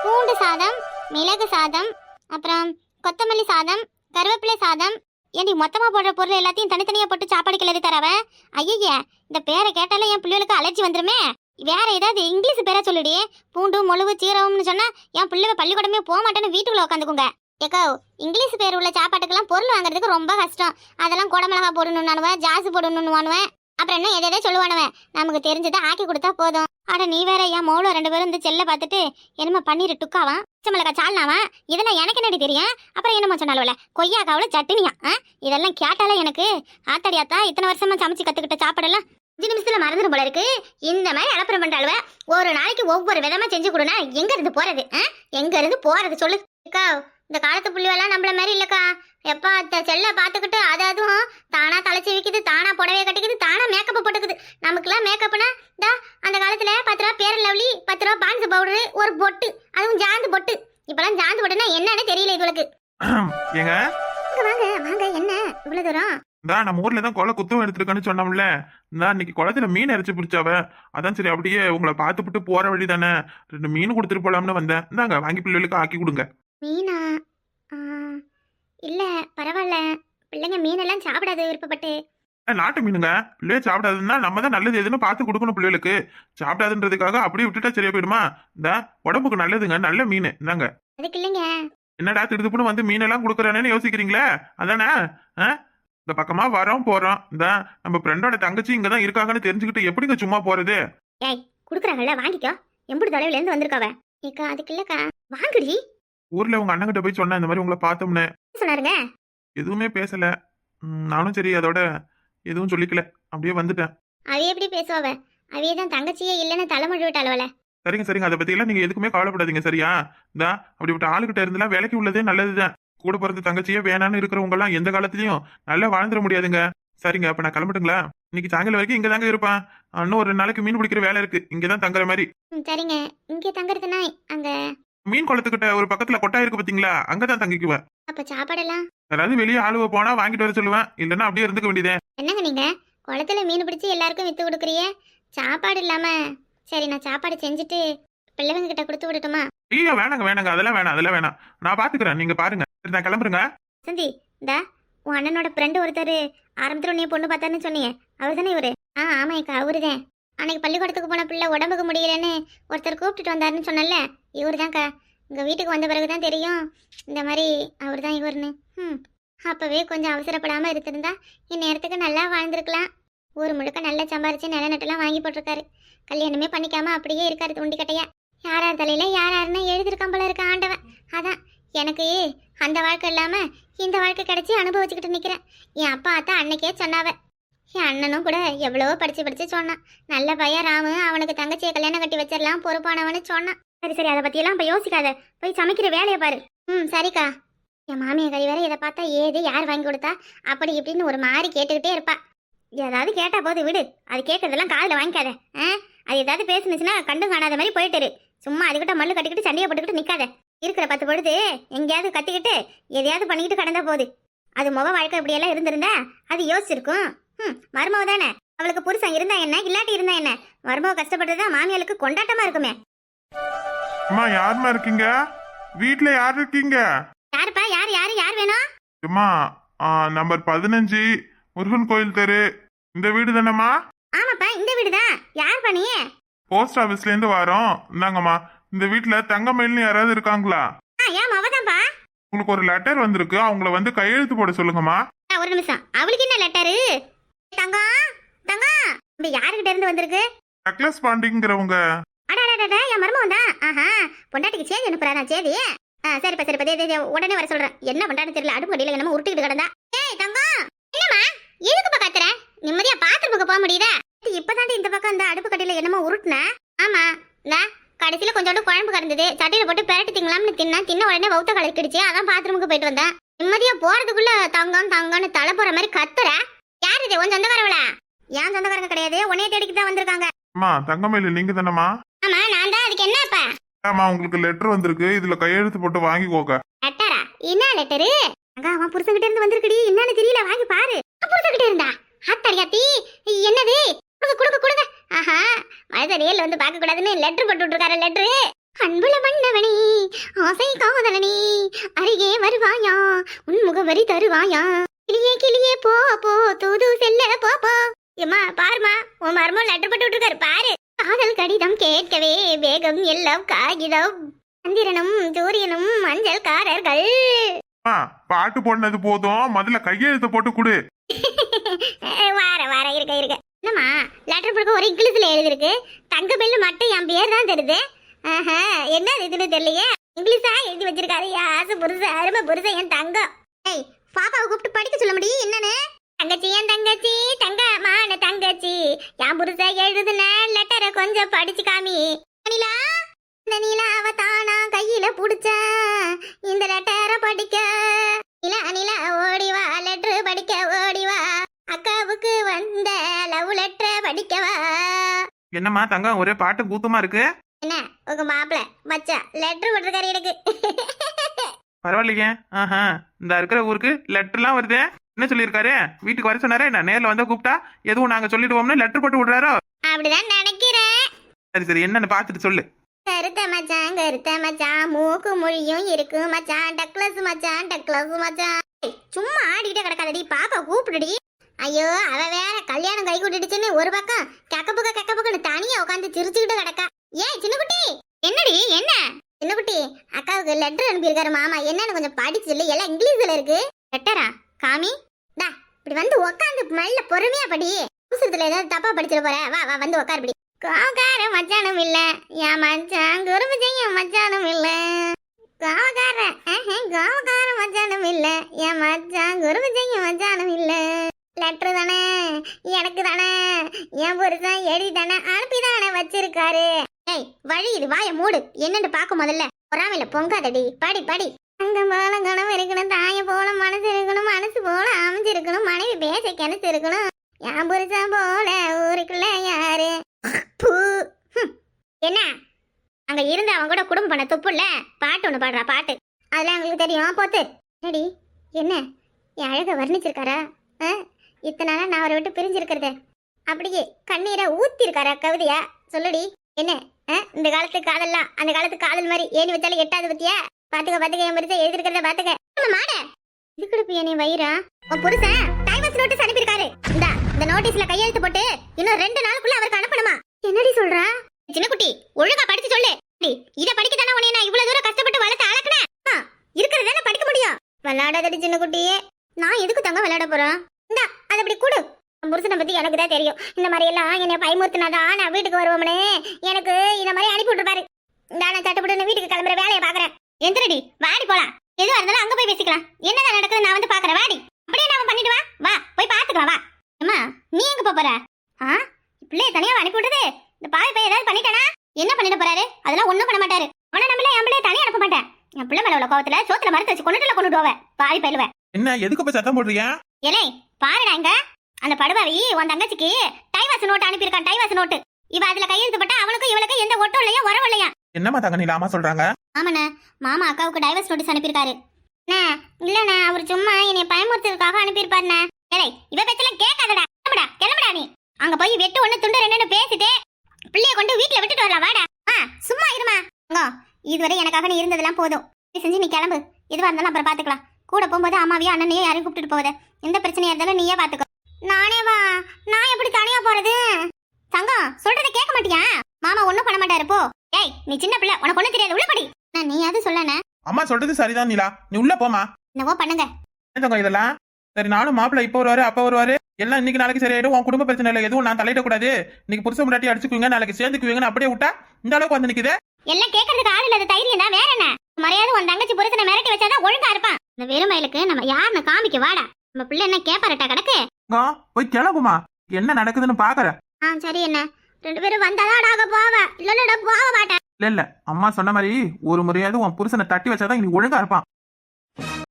பூண்டு சாதம், மிளகு சாதம், அப்புறம் கொத்தமல்லி சாதம், கருவேப்பிலை சாதம். ஏண்டி மொத்தமா போடுற பொருள் எல்லாத்தையும் தனித்தனியா போட்டு சாப்பாடு கிளறி தரவ? ஐயே, இந்த பேரை கேட்டாலே என் பிள்ளைகளுக்கு அலர்ஜி வந்துருமே. வேற ஏதாவது இங்கிலீஷ் பேரை சொல்லுடி. பூண்டு மொழுவு சீரகம்னு சொன்னா என் பிள்ளை பள்ளிக்கூடமே போக மாட்டேன்னு வீட்டுக்குள்ள உட்காந்துக்குங்க. ஏக்கோ, இங்கிலீஷ் பேர் உள்ள சாப்பாட்டுக்கெல்லாம் பொருள் வாங்குறதுக்கு ரொம்ப கஷ்டம். அதெல்லாம் குடமிளகா போடணும்னுவானுவேன், ஜாசு போடணும்னுவானுவேன், அப்புறம் என்ன எதை சொல்லுவானுவேன். நமக்கு தெரிஞ்சதை ஆக்கி கொடுத்தா போதும். அட நீ வேற என் மௌளோ 2 பேரும் இந்த செல்ல பார்த்துட்டு என்னமோ பன்னீர் டுக்காவான், பச்சைமிளகா சால்னாவான், இதெல்லாம் எனக்கு என்னடி தெரியும். அப்புறம் என்னமோ சொன்னால கொய்யாக்காவில சட்னியா. இதெல்லாம் கேட்டாலே எனக்கு ஆத்தாடியாத்தா இத்தனை வருஷமா சமைச்சு கத்துக்கிட்ட சாப்பாடெல்லாம் 5 நிமிஷத்துல மறந்துடும் போல இருக்கு. இந்த மாதிரி அலப்பறம் பண்றாளுவ. ஒரு நாளைக்கு ஒவ்வொரு விதமா செஞ்சு கொடுனா எங்க இருந்து போறது? எங்க இருந்து போறது சொல்லு. இந்த காலத்து புள்ளிவெல்லாம் நம்மள மாதிரி இல்லக்கா. எப்பா செல்ல பாத்துக்கிட்டு அதுவும் தானா தலைச்சி விக்குது, தானா புடவைய கட்டிக்குது, தானா மேக்கப் போட்டுக்குது. நமக்குலாம் மேக்கப்னா அந்த காலத்துல 10 ரூபா பேர் லவ்லி, 10 ரூபா பான்ஸ் பவுடரு, ஒரு பொட்டு, அதுவும் ஜாந்து பொட்டு. இப்பெல்லாம் ஜாந்து பொட்டுனா என்னன்னு தெரியல இதுகளுக்கு. ஏங்க வாங்க வாங்க, என்ன இவ்வளவு தூரம்? நம்ம ஊர்ல தான் கொலை குத்தம் எடுத்துருக்கான்னு சொன்னோம்ல. இன்னைக்கு குளத்துல மீன் இறைச்சி பிடிச்சாவ. அதான் சரி அப்படியே உங்களை பார்த்துட்டு போற வழி தானே 2 மீன் கொடுத்துட்டு போலாம்னு வந்தேன். இந்தாங்க வாங்கி பிள்ளைகளுக்கு ஆக்கி கொடுங்க. மீனா? இல்ல பரவாயில்ல, பிள்ளைங்க மீனெல்லாம் சாப்பிடாது விருப்பப்பட்டு. நாட்டு மீனுங்க. பிள்ளைய சாப்பிடாதுன்னா நம்ம தான் நல்லது எதுன்னு பார்த்து கொடுக்கணும் பிள்ளைகளுக்கு. சாப்பிடாதுன்றதுக்காக அப்படியே விட்டுட்டா சரியா போயிடுமா? இந்த உடம்புக்கு நல்லதுங்க, நல்ல மீன். இந்தாங்க. அதுக்கு இல்லைங்க. என்னடா திடுதுப்புன்னு வந்து மீனெல்லாம் கொடுக்குறானேன்னு யோசிக்கிறீங்களே, அதானே? இந்த பக்கமா வரோம் போறோம். இந்த நம்ம ஃப்ரெண்டோட தங்கச்சி இங்கதான் இருக்காங்கன்னு தெரிஞ்சுக்கிட்டு எப்படிங்க சும்மா போறது? ஏய், குடுக்குறாங்கல்ல வாங்கிக்கோ. எம்புடு தொலைவுல இருந்து வந்திருக்காவ. ஏக்கா அதுக்கு இல்லக்கா, வாங்குடி. ஊர்ல உங்க அண்ணன் கிட்ட போய் சொன்னேன் இந்த மாதிரி உங்களை பார்த்தோம்னு. சொன்னாருங்க? எதுவுமே பேசல. நானும் சரி அதோட எதுவும் சொல்லிக்கல, அப்படியே வந்துட்டேன். அவைய எப்படி பேசுவாவ? அவைய தான் தங்கச்சியே இல்லைன்னு தலைமொழி விட்டாளவல. சரிங்க சரிங்க, அதை பத்தி எல்லாம் நீங்க எதுக்குமே கவலைப்படாதீங்க சரியா? இந்த அப்படிப்பட்ட ஆளுகிட்ட இருந்தெல்லாம் வேலைக்கு உள்ளதே நல்லதுதான். கூட பிறந்த தங்கச்சியே வேணான்னு இருக்கிறவங்க எல்லாம் எந்த காலத்திலயும் நல்லா வாழ்ந்துட முடியாதுங்க. சரிங்க, அப்ப நான் கிளம்பட்டுங்களா? இன்னைக்கு சாயங்காலம் வரைக்கும் இங்க தாங்க இருப்பேன். இன்னும் ஒரு நாளைக்கு மீன் பிடிக்கிற வேலை இருக்கு, இங்கதான் தங்குற மாதிரி. சரிங்க, இங்க தங்குறதுனா அங்க மீன் குளத்துக்கிட்ட ஒரு பக்கத்துல கொட்டா இருக்கு பாத்தீங்களா, அங்கதான் தங்கிக்குவேன். அப்ப சாப்பாடெல்லாம் அதாவது வெளியே ஆளுவ போனா வாங்கிட்டு வர சொல்லுவேன், இல்லன்னா அப்படியே இருந்துக்க வேண்டியதே. என்னங்க நீங்க குளத்துல மீன் பிடிச்சி எல்லாருக்கும் வித்து கொடுக்குறிய, சாப்பாடு இல்லாம? சரி, நான் சாப்பாடு செஞ்சுட்டு பிள்ளைங்க கிட்ட கொடுத்து விடட்டுமா? ஐயோ வேணாங்க வேணாங்க, அதெல்லாம் வேணாம் அதெல்லாம் வேணாம், நான் பாத்துக்கிறேன், நீங்க பாருங்க. சரி நான் கிளம்புறேங்க. சந்தி, இந்த உன் அண்ணனோட ஃப்ரெண்டு ஒருத்தர் ஆரம்பத்துல நீ பொண்ணு பார்த்தாருன்னு சொன்னீங்க, அவர் தானே இவரு? ஆமாக்கா, அவருதான். அன்னைக்கு பள்ளிக்கூடத்துக்கு போன பிள்ளை உடம்புக்கு முடியலன்னு ஒருத்தர் கூப்பிட்டுட்டு வந்தாருன்னு சொன்னல, இவர் தான்க்கா. இங்க வீட்டுக்கு வந்த பிறகுதான் தெரியும் இந்த மாதிரி அவர் தான் இவர்னு. அப்பவே கொஞ்சம் அவசரப்படாம இருந்திருந்தா இந்நேரத்துக்கு நல்லா வாழ்ந்திருக்கலாம். ஊர் முழுக்க நல்லா சம்பாரிச்சு நில நட்டெல்லாம் வாங்கி போட்டிருக்காரு. கல்யாணமே பண்ணிக்காம அப்படியே இருக்காரு துண்டி கட்டையா. யாரார் தலையில யாராருன்னு எழுதிருக்கான் போல இருக்க ஆண்டவன். அதான் எனக்கு அந்த வாழ்க்கை இல்லாம இந்த வாழ்க்கை கிடைச்சி அனுபவிச்சுக்கிட்டு நிக்கிறேன். என் அப்பா அத்தா அன்னைக்கே சொன்னாவ. என் அண்ணனும் கூட எவ்வளவோ படிச்சு சொன்னான். நல்ல பையன் ராமு, அவனுக்கு தங்கச்சியை கல்யாணம் கட்டி வச்சிடலாம், பொறுப்பானவனு சொன்னான். சரி அதை பத்தியெல்லாம் இப்ப யோசிக்காத, போய் சமைக்கிற வேலையை பாரு. சரிக்கா. என் மாமியை கறி வேற இதை பார்த்தா ஏது யார் வாங்கி கொடுத்தா அப்படி இப்படின்னு ஒரு மாதிரி கேட்டுக்கிட்டே இருப்பா. ஏதாவது கேட்டா போது விடு, அது கேட்கறதெல்லாம் காதில் வாங்கிக்காத. அது ஏதாவது பேசுனுச்சுன்னா கண்டும் காணாத மாதிரி போயிட்டு சும்மா அதுக்கிட்ட மல்லு கட்டிக்கிட்டு சண்டையை போட்டுக்கிட்டு நிக்காத. இருக்கிற 10 பொழுது எங்கேயாவது கத்திக்கிட்டு எதையாவது பண்ணிக்கிட்டு கடந்தா போகுது. அது முக வாழ்க்கை இப்படியெல்லாம் இருந்திருந்தா அது யோசிச்சிருக்கும். மருமவ தானே, அவளுக்கு புருஷன் இருந்தா என்ன இல்லாட்டி இருந்தா என்ன, மருமவ கஷ்டப்பட்டதுதான் மாமியாளுக்கு கொண்டாட்டமா இருக்குமே. அம்மா யாருமா இருக்கீங்க? வீட்ல யார் இருக்கீங்க? யாருப்பா? யார் யாரு யார் வேணும்? அம்மா நம்பர் 15 முருகன் கோயில் தெரு, இந்த வீடு தானம்மா? ஆமாப்பா, இந்த வீடுதான். யார் பண்ணி? போஸ்ட் ஆபீஸ்ல இருந்து வரோம். இந்தாங்கம்மா, இந்த வீட்ல தங்கமயில்னு யாராவது இருக்காங்களா? ஏன் அவதான்ப்பா. உங்களுக்கு ஒரு லெட்டர் வந்திருக்கு, அவங்கள வந்து கையெழுத்து போட சொல்லுங்கம்மா. ஒரு நிமிஷம், அவளுக்கு என்ன லெட்டரு? தங்கம் தங்கம், இந்த யாருகிட்ட இருந்து வந்திருக்கு? டக்ளஸ் பாண்டிங்கிறவங்க. அடடடட, என் மருமகன் தான். பொண்டாட்டிக்கு சேஞ்ச் அனுப்புறாரா? சேதி. சரிப்பா உடனே வர சொல்றேன். என்ன பண்றான்னு தெரியல, அடுப்பு கடையில என்னமோ உருட்டிக்கிட்டு கிடந்தா. ஏய் தங்கம், என்னம்மா எதுக்குப்பா கத்துற? நிம்மதியா பாத்ரூமுக்கு போக முடியுதா? இப்பதாண்டி இந்த பக்கம் இந்த அடுப்பு கடையில என்னமோ உருட்டுன. ஆமா, கடைசியில கொஞ்சோண்டு குழம்பு கிடந்தது, சட்டியில போட்டு பெரட்டி திங்கலாம்னு தின்ன உடனே வவுத்த கலக்கிடுச்சு. அதான் பாத்ரூமுக்கு போயிட்டு வந்தேன். நிம்மதியா போறதுக்குள்ள தங்கம் தங்கம்னு தலை போற மாதிரி கத்துற. யார் இது? உன் சொந்தக்காரவளா? ஏன் சொந்தக்காரங்க கிடையாது, உன்னைய தேடிக்கிட்டு தான் வந்திருக்காங்க. அம்மா தங்கமயில் நீங்க தானம்மா? ஆமா நான் தான். அதுக்கு என்னப்பா? ஆமா, உங்களுக்கு லெட்டர் வந்திருக்கு, இதுல கையெழுத்து போட்டு வாங்கிக்கோங்க. லெட்டரா? என்ன லெட்டரு? அவன் புருஷன்கிட்ட இருந்து வந்திருக்குடி, என்னன்னு தெரியல, வாங்கி பாரு. புருஷன்கிட்ட இருந்தா? அத்தடியாத்தி, என்னது? கொடுங்க. மனித நேர்ல வந்து பார்க்க கூடாதுன்னு லெட்டர் போட்டு விட்டுருக்காரு. லெட்டரு. அன்புல மன்னவனே ஆசை காதலனி அருகே வருவாயா உன் முகவரி தருவாயா கிளியே கிளியே போ போ தூது செல்ல போ போ ஏமா பாருமா உன் மர்மம் லெட்டர் போட்டு விட்டுருக்காரு பாரு காதல் கடிதம் கேட்கவே வேகம் எல்லாம் காகிதம் சந்திரனும் சூரியனும் மஞ்சள்காரர்கள் பாட்டு போடுனது போதும், முதல்ல கையெழுத்து போட்டு கொடு. வார இருக்க என்னம்மா லெட்டர் போடுக்க ஒரு இங்கிலீஷ்ல எழுதிருக்கு, தங்க பெல்லு மட்டும் என் பேர் தான் தெரியுது. என்ன இதுன்னு தெரியலையே, இங்கிலீஷா எழுதி வச்சிருக்காரு. ஆசை புருஷன் அருமை புருஷன் என் தங்கம். ஏய் பாப்பாவை கூப்பிட்டு படிக்க சொல்ல முடியும் என்னன்னு. தங்கச்சி என் தங்கச்சி தங்கமான தங்கச்சி என் புருஷன் எழுதுன லெட்டரை கொஞ்சம் படிச்சு காமி. நிலா இந்த நிலாவ தானா கையில புடிச்ச இந்த லெட்டரை படிக்க. நிலா ஓடிவா லெட்டர் படிக்க ஓடிவா, அக்காவுக்கு வந்த லவ் லெட்டர் படிக்கவா. என்னம்மா தங்கம் ஒரே பாட்டு கூத்தமா இருக்கு? என்ன உங்க மாப்பிள்ள மச்சா லெட்டர் போட்டிருக்காரு எனக்கு. பரவாயில்லையே. இந்த இருக்கிற ஊருக்கு லெட்டர்லாம் வருது. என்ன சொல்லியிருக்காரு? வீட்டுக்கு வர சொன்னாரே, நான் நேர்ல வந்தா கூப்பிட்டா எதுவும் நாங்க சொல்லிடுவோம்னு லெட்டர் போட்டு விடுறாரோ? அப்படிதான் நினைக்கிறேன். சரி என்னன்னு பாத்துட்டு சொல்லு. கருத்த மச்சான் மூக்கு மொழியும் இருக்கு மச்சான், டக்ளஸ் மச்சான் டக்ளஸ் மச்சான். சும்மா ஆடிட்டே கிடக்காதடி, பாப்பா கூப்பிடுடி. ஐயோ அவ வேற கல்யாணம் கை கூட்டிடுச்சுன்னு ஒரு பக்கம் கக்க தனியா உட்காந்து சிரிச்சுக்கிட்டு கிடக்கா. ஏன் சின்னக்குட்டி என்னடி என்ன? சின்னக்குட்டி அக்காவுக்கு லெட்டர் அனுப்பியிருக்காரு மாமா, என்னன்னு கொஞ்சம் படிச்சு சொல்லு. எல்லாம் இங்கிலீஷ்ல இருக்கு. லெட்டரா காமி. டா இப்படி வந்து உட்காந்து நல்ல பொறுமையா படி. அவசரத்துல ஏதாவது தப்பா படிச்சிட போற. வா வா வந்து உட்கார் படி. காவக்கார மச்சானும் இல்ல என் மச்சான் குறும்பு செய்யும் மச்சானும் இல்ல. காவக்கார மச்சானும் இல்ல என் மச்சான் குறும்பு செய்யும் மச்சானும் இல்ல. லெட்டர் தானே எனக்கு தானே, என் புருஷன் எழுதி தானே அனுப்பிதானே வச்சிருக்காரு. ஏய் வழி இது, வாய மூடு. என்னன்னு பாக்க முதல்ல. பொறாமையில பொங்காதடி, படி படி. அங்க போல கனவு இருக்கணும், தாய போல மனசு இருக்கணும், மனசு போல அமைஞ்சிருக்கணும், மனைவி பேச கிணத்து இருக்கணும், என் புருஷன் போல ஊருக்குள்ள யாரு. என்ன அங்க இருந்து அவன் கூட குடும்பம் பண்ண துப்புல பாட்டு ஒண்ணு பாடுறா பாட்டு. அதெல்லாம் எங்களுக்கு தெரியும் போத்து. ரெடி என்ன என் அழக வர்ணிச்சிருக்காரா? இத்தனை நாளா நான் அவரை விட்டு பிரிஞ்சிருக்கிறது அப்படியே கண்ணீரை ஊத்தி இருக்காரா கவிதையா? சொல்லுடி என்ன. இந்த காலத்து காதல்லாம் அந்த காலத்து காதல் மாதிரி ஏணி வச்சாலும் எட்டாவது பத்தியா? பாத்துக்க என் புருஷன் எழுதிருக்கிறத பாத்துக்க. மாட இதுக்கு என்னை வயிறா உன் புருஷன் டைவர்ஸ் நோட்டீஸ் அனுப்பியிருக்காரு. இந்த நோட்டீஸ்ல கையெழுத்து போட்டு இன்னும் 2 நாளுக்குள்ள அவருக்கு அனுப்பணுமா? என்னடி சொல்றா? சின்ன குட்டி ஒழுங்கா படிச்சு சொல்லு. இத படிக்க தானே உன்னை நான் இவ்வளவு தூரம் கஷ்டப்பட்டு வளர்த்து அழக்குனேன். இருக்கிறதானே படிக்க முடியும். விளையாடாதடி சின்ன குட்டியே. நான் எதுக்கு தங்க விளையாட போறேன்? இந்தா அது அப்படி கொடு. புருஷனை பத்தி எனக்கு தான் தெரியும். இந்த மாதிரி எல்லாம் என்னை பயமுறுத்தினாதான் நான் வீட்டுக்கு வருவோம்னே எனக்கு இந்த மாதிரி அனுப்பி விட்டுருப்பாரு. நான் சட்டப்பட்டு வீட்டுக்கு கிளம்புற வேலையை பாக்குறேன். எந்திரடி வாடி போலாம். எதுவா இருந்தாலும் அங்க போய் பேசிக்கலாம். என்னதான் நடக்குது நான் வந்து பாக்குறேன். வாடி அப்படியே நாம பண்ணிட்டு வா. வா போய் பாத்துக்கலாம். வா அம்மா நீ எங்க போற? பிள்ளைய தனியா அனுப்பி விட்டது இந்த பாவி பையன் ஏதாவது பண்ணிட்டானா? என்ன பண்ணிட போறாரு? அதெல்லாம் ஒண்ணும் பண்ண மாட்டாரு. அவனை நம்மள என் பிள்ளைய தனியா அனுப்ப மாட்டேன். என் பிள்ளை மேல உள்ள கோவத்துல சோத்துல மரத்தை வச்சு கொண்டுட்டு பாவி பயிலுவேன். என்ன எதுக்கு போய் சத்தம் போடுறீங்க? ஏலே பாருடா இங்க அந்த படுபாவி உன் தங்கச்சிக்கு டைவாஸ் நோட்டு அனுப்பியிருக்கான். டைவாஸ் நோட்டு இவ அதுல கையெழுத்து போட்டா அவனுக்கும் இவளுக்கும் எந்த ஒட்டும் இல்லையா உறவு இல்லையா? என்னமா தங்க நீ லாமா சொல்றாங்க? ஆமாண்ணே மாமா அக்காவுக்கு டைவர்ஸ் நோட்டீஸ் அனுப்பியிருக்காரு. இல்லண்ணே அவர் சும்மா என்னை பயமுறுத்துறதுக்காக அனுப்பியிருப்பாருண்ணே. ஏலே இவ பேச்செல்லாம் கேட்காதடா. கிளம்புடா நீ. அங்க போய் வெட்டு ஒண்ணு துண்டு ரெண்டுன்னு பேசிட்டு பிள்ளைய கொண்டு வீட்டுல விட்டுட்டு வரலாம். வாடா சும்மா இருமா. இதுவரை எனக்காக நீ இருந்ததெல்லாம் போதும். செஞ்சு நீ கிளம்பு. எதுவா இருந்தாலும் அப்புறம் பாத்துக்கலாம். கூட போகும்போது அம்மாவையும் அண்ணனையும் யாரையும் கூப்பிட்டு போகுது. எந்த பிரச்சனையா இருந்தாலும் நீயே பாத்துக்கோ. நானே வா. நான் எப்படி தனியா போறது? தங்கம் சொல்றத கேட்க மாட்டியா? மாமா ஒண்ணும் பண்ண மாட்டாரு போ. ஏய் நீ சின்ன பிள்ளை, உனக்கு ஒண்ணும் தெரியாது. உள்ள படி. நீ அது சொல்லனே. அம்மா சொல்றது சரிதான் நீலா, நீ உள்ள போமா. என்னவோ பண்ணுங்க. தங்கம் இதெல்லாம் சரி. நானும் மாப்பிள்ள இப்ப வருவாரு அப்ப வருவாரு எல்லாம் இன்னைக்கு நாளைக்கு சரியாயிடும். உன் குடும்ப பிரச்சனை இல்லை, எதுவும் நான் தலையிட கூடாது. இன்னைக்கு புருஷ முன்னாடி அடிச்சுக்குவீங்க, நாளைக்கு சேர்ந்துக்குவீங்கன்னு அப்படியே விட்டா இந்த அளவுக்கு வந்து நிக்குது. எல்லாம் கேட்கறதுக்கு ஆள் இல்லாத தைரியம் தான். வேற என்ன மரியாதை? உன் தங்கச்சி புருஷனை மிரட்டி வச்சாதான் ஒழுங்கா இருப்பான். இந்த வெறுமையிலுக்கு நம்ம யாருன்னு காமிக்க. வாடா நம்ம பிள்ளை என்ன கேப்பாரட்டா கிடக்கு. போய் கிளம்புமா, என்ன நடக்குதுன்னு பாக்குற. சரி என்ன 2 பேரும் வந்தாதான் போவ. இல்ல போக மாட்டேன். இல்ல அம்மா சொன்ன மாதிரி ஒரு முறையாவது உன் புருஷனை தட்டி வச்சாதான் இன்னைக்கு ஒழுங்கா இருப்பான்.